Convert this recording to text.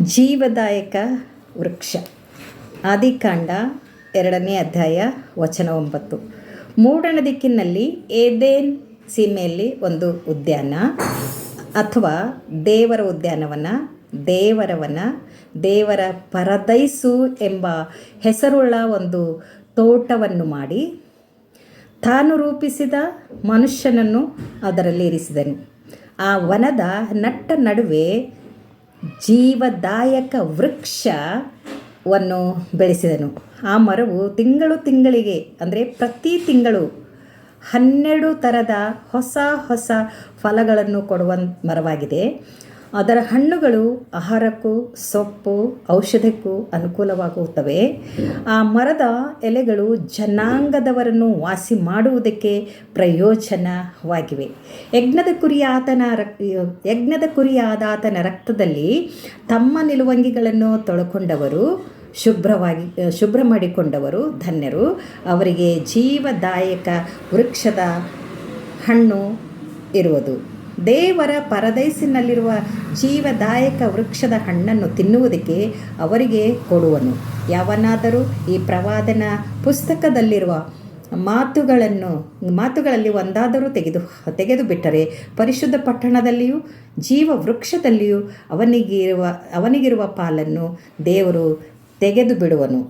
ಜೀವದಾಯಕ ವೃಕ್ಷ. ಆದಿಕಾಂಡ 2ನೇ ಅಧ್ಯಾಯ ವಚನ 9. ಮೂಡಣ ದಿಕ್ಕಿನಲ್ಲಿ ಏದೇನ್ ಸೀಮೆಯಲ್ಲಿ ಒಂದು ಉದ್ಯಾನ ಅಥವಾ ದೇವರ ಉದ್ಯಾನವನ, ದೇವರ ಪರದೈಸು ಎಂಬ ಹೆಸರುಳ್ಳ ಒಂದು ತೋಟವನ್ನು ಮಾಡಿ ತಾನು ರೂಪಿಸಿದ ಮನುಷ್ಯನನ್ನು ಅದರಲ್ಲಿ ಇರಿಸಿದನು. ಆ ವನದ ನಟ್ಟ ನಡುವೆ ಜೀವದಾಯಕ ವೃಕ್ಷವನ್ನು ಬೆಳೆಸಿದನು. ಆ ಮರವು ತಿಂಗಳಿಗೆ ಅಂದರೆ ಪ್ರತಿ ತಿಂಗಳು 12 ಥರದ ಹೊಸ ಫಲಗಳನ್ನು ಕೊಡುವ ಮರವಾಗಿದೆ. ಅದರ ಹಣ್ಣುಗಳು ಆಹಾರಕ್ಕೂ ಸೊಪ್ಪು ಔಷಧಕ್ಕೂ ಅನುಕೂಲವಾಗುತ್ತವೆ. ಆ ಮರದ ಎಲೆಗಳು ಜನಾಂಗದವರನ್ನು ವಾಸಿ ಮಾಡುವುದಕ್ಕೆ ಪ್ರಯೋಜನವಾಗಿವೆ. ಯಜ್ಞದ ಕುರಿಯಾದಾತನ ರಕ್ತದಲ್ಲಿ ತಮ್ಮ ನಿಲುವಂಗಿಗಳನ್ನು ತೊಳಕೊಂಡವರು ಶುಭ್ರ ಮಾಡಿಕೊಂಡವರು ಧನ್ಯರು. ಅವರಿಗೆ ಜೀವದಾಯಕ ವೃಕ್ಷದ ಹಣ್ಣು ಇರುವುದು. ದೇವರ ಪರದೈಸಿನಲ್ಲಿರುವ ಜೀವದಾಯಕ ವೃಕ್ಷದ ಹಣ್ಣನ್ನು ತಿನ್ನುವುದಕ್ಕೆ ಅವರಿಗೆ ಕೊಡುವನು. ಯಾವನಾದರೂ ಈ ಪ್ರವಾದನ ಪುಸ್ತಕದಲ್ಲಿರುವ ಮಾತುಗಳಲ್ಲಿ ಒಂದಾದರೂ ತೆಗೆದು ಬಿಟ್ಟರೆ ಪರಿಶುದ್ಧ ಪಟ್ಟಣದಲ್ಲಿಯೂ ಜೀವ ವೃಕ್ಷದಲ್ಲಿಯೂ ಅವನಿಗಿರುವ ಪಾಲನ್ನು ದೇವರು ತೆಗೆದು ಬಿಡುವನು.